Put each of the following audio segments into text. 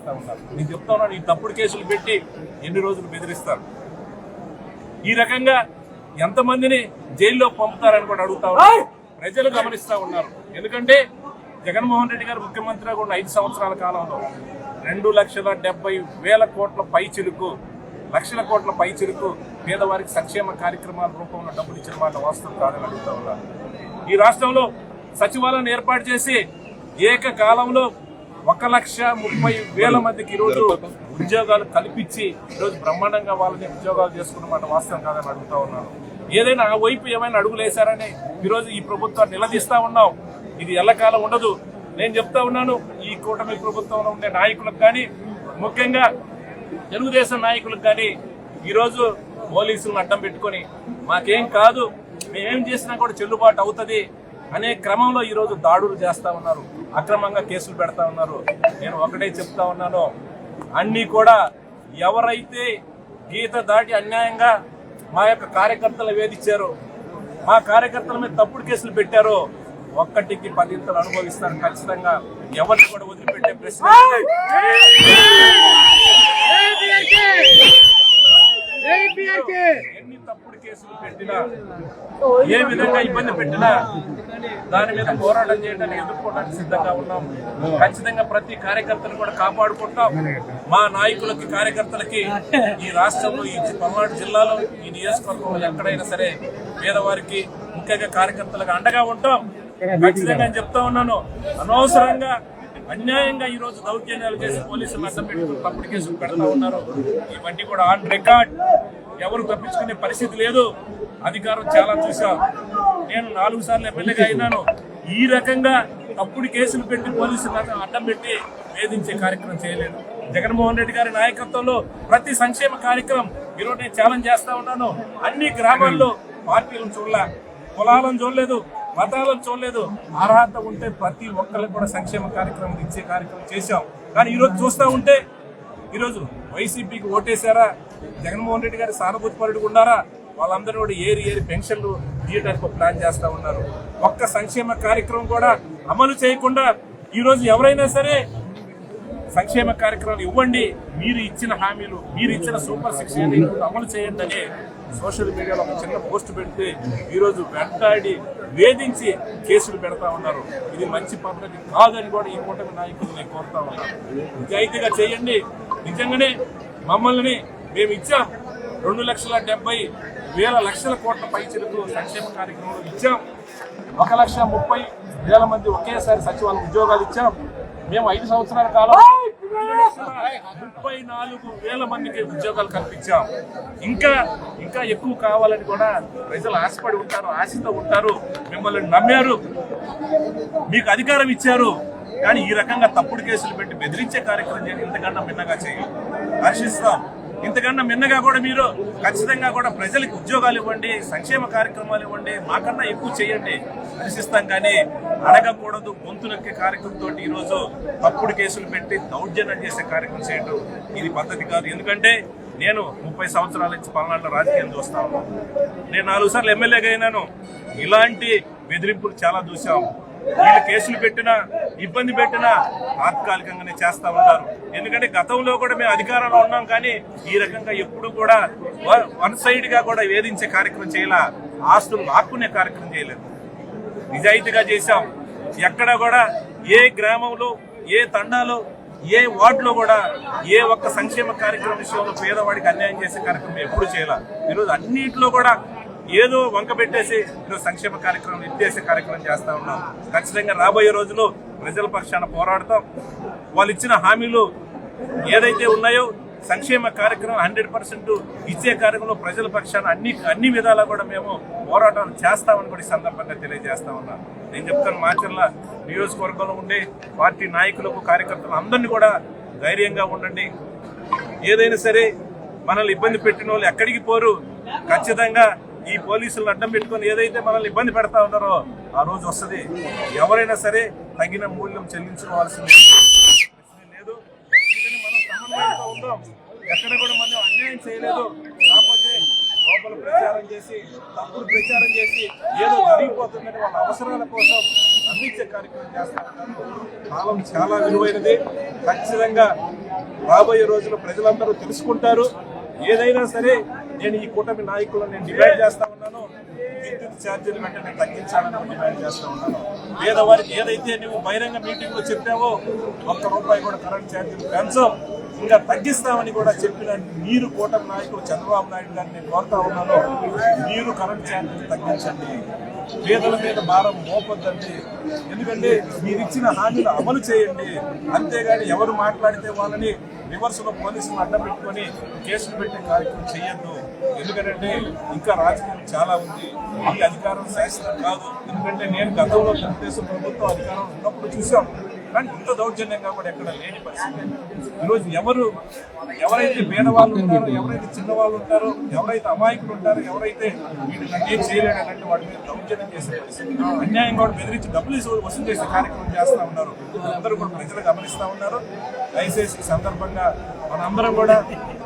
చేస్తా ఉన్నారు. నేను చెప్తా ఉన్నాను, ఈ తప్పుడు కేసులు పెట్టి ఎన్ని రోజులు బెదిరిస్తారు, ఈ రకంగా ఎంతమందిని జైల్లో పంపుతారని కూడా అడుగుతా ఉన్నారు. ప్రజలు గమనిస్తా ఉన్నారు. ఎందుకంటే జగన్మోహన్ రెడ్డి గారు ముఖ్యమంత్రిగా ఉన్న 5 సంవత్సరాల కాలంలో 2,70,000 కోట్ల పైచిలుకు పేదవారికి సంక్షేమ కార్యక్రమాల రూపంలో డబ్బులు ఇచ్చిన మాట వాస్తవం కాదని అడుగుతా ఉన్నారు. ఈ రాష్ట్రంలో సచివాలయాన్ని ఏర్పాటు చేసి ఏకకాలంలో 1,30,000 మందికి ఈరోజు ఉద్యోగాలు కల్పించి ఈరోజు బ్రహ్మాండంగా వాళ్ళని ఉద్యోగాలు చేసుకున్నమాట వాస్తవం కాదని అడుగుతా ఉన్నాను. ఏదైనా ఆ వైపు ఏమైనా అడుగులు వేశారని ఈరోజు ఈ ప్రభుత్వాన్ని నిలదీస్తా ఉన్నాం. ఇది ఎల్లకాలం ఉండదు. నేను చెప్తా ఉన్నాను, ఈ కూటమి ప్రభుత్వంలో ఉండే నాయకులకు కానీ, ముఖ్యంగా తెలుగుదేశం నాయకులకు కానీ ఈరోజు పోలీసులను అడ్డం పెట్టుకొని మాకేం కాదు, మేమేం చేసినా కూడా చెల్లుబాటు అవుతుంది అనే క్రమంలో ఈరోజు దాడులు చేస్తా ఉన్నారు, అక్రమంగా కేసులు పెడతా ఉన్నారు. నేను ఒకటే చెప్తా ఉన్నాను, అన్నీ కూడా ఎవరైతే గీత దాటి అన్యాయంగా మా యొక్క కార్యకర్తలు వేధించారో, మా కార్యకర్తల మీద తప్పుడు కేసులు పెట్టారో 1కి 10 ఇంతలు అనుభవిస్తారు. ఖచ్చితంగా ఎవరిని కూడా వదిలిపెట్టే ప్రశ్న. ఎన్ని తప్పుడు కేసులు పెట్టినా, ఏ విధంగా ఇబ్బంది పెట్టినా దాని మీద పోరాటం చేయడానికి, ఎదుర్కోవడానికి సిద్ధంగా ఉన్నాం. ఖచ్చితంగా ప్రతి కార్యకర్తను కూడా కాపాడుకుంటాం. మా నాయకులకి, కార్యకర్తలకి ఈ రాష్ట్రంలో, ఈ పల్నాడు జిల్లాలో, ఈ నియోజకవర్గంలో ఎక్కడైనా సరే పేదవారికి, ముఖ్యంగా కార్యకర్తలకు అండగా ఉంటాం. ఖచ్చితంగా నేను చెప్తా ఉన్నాను, అనవసరంగా అన్యాయంగా ఈ రోజు దౌర్జన్యాలు చేసి పోలీసులు అడ్డం పెట్టుకుని తప్పుడు కేసులు పెడతా ఉన్నారు. ఇవన్నీ కూడా ఆన్ రికార్డ్, ఎవరు తప్పించుకునే పరిస్థితి లేదు. అధికారం చాలా చూసాం. నేను 4 సార్లు ఎమ్మెల్యేగా అయినాను. ఈ రకంగా తప్పుడు కేసులు పెట్టి పోలీసులను అడ్డం పెట్టి వేధించే కార్యక్రమం చేయలేదు. జగన్మోహన్ రెడ్డి గారి నాయకత్వంలో ప్రతి సంక్షేమ కార్యక్రమం ఈరోజు నేను ఛాలెంజ్ చేస్తా ఉన్నాను. అన్ని గ్రామాల్లో పార్టీలను చూడలే, కులాలను చూడలేదు, మతాలను చూడలేదు. అర్హత ఉంటే ప్రతి ఒక్కరికి కూడా సంక్షేమ కార్యక్రమం ఇచ్చే కార్యక్రమం చేశాం. కానీ ఈరోజు చూస్తూ ఉంటే ఈరోజు వైసీపీకి ఓటేశారా, జగన్మోహన్ రెడ్డి గారి సానుభూతి పరుడుగా ఉన్నారా, వాళ్ళందరూ కూడా ఏరి పెన్షన్లు తీయడానికి ప్లాన్ చేస్తా ఉన్నారు. ఒక్క సంక్షేమ కార్యక్రమం కూడా అమలు చేయకుండా ఈరోజు ఎవరైనా సరే సంక్షేమ కార్యక్రమాలు ఇవ్వండి, మీరు ఇచ్చిన హామీలు, మీరు ఇచ్చిన సూపర్ 6 అమలు చేయండి అని సోషల్ మీడియాలో ఒక చిన్న పోస్ట్ పెడితే ఈరోజు వెంటాడి వేధించి కేసులు పెడతా ఉన్నారు. ఇది మంచి పద్ధతి కాదని కూడా ఈ కూటమి నాయకులు నేను కోరుతా ఉన్నాను. నిజాయితీగా చేయండి. నిజంగానే మమ్మల్ని మేము ఇచ్చాం 2,70,000 కోట్ల పైచిలకు సంక్షేమ కార్యక్రమాలు ఇచ్చాం. 1,30,000 మంది ఒకేసారి సచివాలయ ఉద్యోగాలు ఇచ్చాం. మేము 5 సంవత్సరాల కాలం 34,000 మందికి ఉద్యోగాలు కల్పించాం. ఇంకా ఎక్కువ కావాలని కూడా ప్రజలు ఆశపడి ఉంటారు, ఆశతో ఉంటారు. మిమ్మల్ని నమ్మారు, మీకు అధికారం ఇచ్చారు. కానీ ఈ రకంగా తప్పుడు కేసులు పెట్టి బెదిరించే కార్యక్రమం చేయండి. ఇంతకన్నా మిన్నగా చేయండి, హర్షిస్తాం. ఇంతకన్నా మిన్నగా కూడా మీరు ఖచ్చితంగా కూడా ప్రజలకు ఉద్యోగాలు ఇవ్వండి, సంక్షేమ కార్యక్రమాలు ఇవ్వండి, మాకన్నా ఎక్కువ చేయండి, హర్షిస్తాం. కానీ అడగకూడదు, గొంతు నొక్కే కార్యక్రమంతో ఈరోజు తప్పుడు కేసులు పెట్టి దౌర్జన్యం చేసే కార్యక్రమం చేయడం ఇది పద్ధతి కాదు. ఎందుకంటే నేను 30 సంవత్సరాల నుంచి పల్నాడులో రాజకీయం చూస్తా ఉన్నాను. నేను 4 సార్లు ఎమ్మెల్యేగా అయినాను. ఇలాంటి బెదిరింపులు చాలా చూసాం. వీళ్ళు కేసులు పెట్టినా, ఇబ్బంది పెట్టినా తాత్కాలికంగానే చేస్తా ఉంటారు. ఎందుకంటే గతంలో కూడా మేము అధికారంలో ఉన్నాం, కానీ ఈ రకంగా ఎప్పుడు కూడా వన్ సైడ్ గా కూడా వేధించే కార్యక్రమం చేయాల, ఆస్తులు లాక్కునే కార్యక్రమం చేయలేదు. నిజాయితీగా చేశాం. ఎక్కడ కూడా ఏ గ్రామంలో, ఏ తండాలో, ఏ వార్డులో కూడా ఏ ఒక్క సంక్షేమ కార్యక్రమం విషయంలో పేదవాడికి అన్యాయం చేసే కార్యక్రమం ఎప్పుడు చేయాల. ఈరోజు అన్నింటిలో కూడా ఏదో వంక పెట్టేసి ఈరోజు సంక్షేమ కార్యక్రమం ఎత్తేసే కార్యక్రమం చేస్తా ఉన్నాం. ఖచ్చితంగా రాబోయే రోజుల్లో ప్రజల పక్షాన పోరాడతాం. వాళ్ళు ఇచ్చిన హామీలు ఏదైతే ఉన్నాయో సంక్షేమ కార్యక్రమం 100% ఇచ్చే కార్యక్రమంలో ప్రజల పక్షాన అన్ని విధాలా కూడా మేము పోరాటాలు చేస్తామని కూడా ఈ సందర్భంగా తెలియజేస్తా ఉన్నాం. నేను చెప్తాను, మాచర్ల నియోజకవర్గంలో ఉండే పార్టీ నాయకులకు, కార్యకర్తలు అందరినీ కూడా ధైర్యంగా ఉండండి. ఏదైనా సరే మనల్ని ఇబ్బంది పెట్టిన వాళ్ళు ఎక్కడికి పోరు. ఖచ్చితంగా ఈ పోలీసులను అడ్డం పెట్టుకొని ఏదైతే మనల్ని ఇబ్బంది పెడతా ఉన్నారో ఆ రోజు వస్తుంది. ఎవరైనా సరే తగిన మూల్యం చెల్లించుకోవాల్సింది లేదు. మనం సమన్వయంతో ఉందాం. ఎక్కడ కూడా మనం అన్యాయం చేయలేదు. కాకపోతే లోపల ప్రచారం చేసి, తప్పుడు ప్రచారం చేసి ఏదో జరిగిపోతుందని వాళ్ళ అవసరాల కోసం అందించే కార్యక్రమం చేస్తా ఉన్నారు. కాలం చాలా విలువైనది. ఖచ్చితంగా రాబోయే రోజుల్లో ప్రజలందరూ తెలుసుకుంటారు. ఏదైనా సరే నేను ఈ కూటమి నాయకులను నేను డిమాండ్ చేస్తా ఉన్నాను. విద్యుత్ ఛార్జీలు వెంటనే తగ్గించాలని డిమాండ్ చేస్తా ఉన్నాను. పేదవారికి ఏదైతే నువ్వు బహిరంగ మీటింగ్ లో చెప్పావో ₹1 కూడా కరెంట్ ఛార్జీలు పెంచం, ఇంకా తగ్గిస్తామని కూడా చెప్పిన మీరు కూటమి నాయకులు చంద్రబాబు నాయుడు గారిని నేను కోరుతా ఉన్నాను. మీరు కరెంట్ ఛార్జీలు తగ్గించండి, పేదల మీద భారం మోపొద్దండి. ఎందుకంటే మీరు ఇచ్చిన హామీలు అమలు చేయండి. అంతేగాని ఎవరు మాట్లాడితే వాళ్ళని రివర్స్ లో పోలీసులు అడ్డం పెట్టుకొని కేసులు పెట్టే కార్యక్రమం చేయొద్దు. ఎందుకంటే ఇంకా రాజకీయం చాలా ఉంది. ఈ అధికారం శాశ్వతం కాదు. ఎందుకంటే నేను గతంలో తెలుగుదేశం ప్రభుత్వం అధికారం ఉన్నప్పుడు చూసాం, కానీ ఇంత దౌర్జన్యంగా కూడా ఎక్కడ లేని పరిస్థితి. ఈరోజు ఎవరైతే పేదవాళ్ళు ఉంటారో, ఎవరైతే చిన్నవాళ్ళు ఉంటారో, ఎవరైతే అమాయకులు ఉంటారో, ఎవరైతే వీటిని ఏం చేయలేడనంటే వాటి మీద దౌర్జన్యం చేసే పరిస్థితి, అన్యాయంగా కూడా బెదిరించి డబ్బులు వసూలు చేసే కార్యక్రమం చేస్తూ ఉన్నారు. అందరూ కూడా ప్రజలు గమనిస్తూ ఉన్నారు. దయచేసి ఈ సందర్భంగా మనందరం కూడా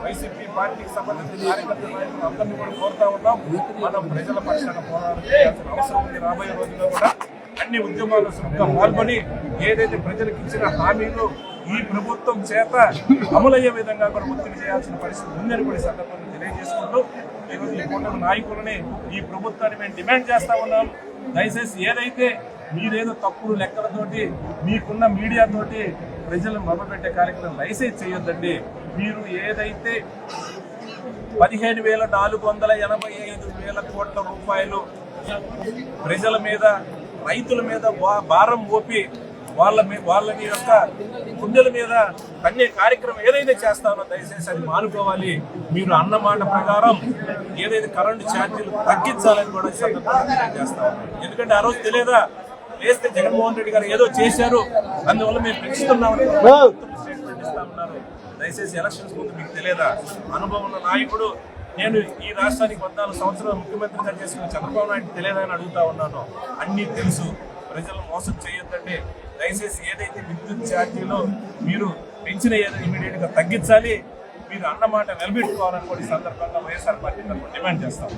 వైసీపీ పార్టీకి సంబంధించిన కార్యకర్తలు అందరినీ కూడా కోరుతా ఉన్నాం. మనం ప్రజల పక్షాన పోరాటం చేయాల్సిన అవసరం ఉంది. రాబోయే రోజుల్లో కూడా అన్ని ఉద్యమాల్లో శ్రద్ధగా పాల్గొని ఏదైతే ప్రజలకు ఇచ్చిన హామీలు ఈ ప్రభుత్వం చేత అమలయ్యే విధంగా కూడా ఒత్తిడి చేయాల్సిన పరిస్థితి ఉందని కూడా సందర్భంగా తెలియజేసుకుంటూ ఈరోజు ఈ కూటమి నాయకులని ఈ ప్రభుత్వాన్ని మేము డిమాండ్ చేస్తా ఉన్నాం. దయచేసి ఏదైతే మీరేదో తప్పుడు లెక్కలతోటి మీకున్న మీడియాతోటి ప్రజలను మభ్యపెట్టే కార్యక్రమం దయచేసి చేయొద్దండి. మీరు ఏదైతే 15,485 కోట్ల రూపాయలు ప్రజల మీద, రైతుల మీద భారం మోపి వాళ్ళని యొక్క గుండెల మీద అన్ని కార్యక్రమం ఏదైతే చేస్తారో దయచేసి అది మానుకోవాలి. మీరు అన్నమాట ప్రకారం ఏదైతే కరెంటు ఛార్జీలు తగ్గించాలని కూడా చేస్తాం. ఎందుకంటే ఆ రోజు తెలియదా, లేస్తే జగన్మోహన్ రెడ్డి గారు ఏదో చేశారు అందువల్ల మేము పెంచుతున్నామని స్టేట్మెంట్ ఇస్తా ఉన్నారు. దయచేసి ఎలక్షన్స్ ముందు మీకు తెలియదా? అనుభవం ఉన్న నాయకుడు నేను ఈ రాష్ట్రానికి 14 సంవత్సరాలు ముఖ్యమంత్రిగా చేసుకున్న చంద్రబాబు నాయుడు తెలియదని అడుగుతా ఉన్నాను. అన్నీ తెలుసు. ప్రజలను మోసం చేయొద్దండి. దయచేసి ఏదైతే విద్యుత్ ఛార్జీలో మీరు పెంచిన ఏదైనా ఇమీడియట్ గా తగ్గించాలి. మీరు అన్నమాట నిలబెట్టుకోవాలని కూడా ఈ సందర్భంగా వైఎస్ఆర్ పార్టీ తరఫున డిమాండ్ చేస్తాం.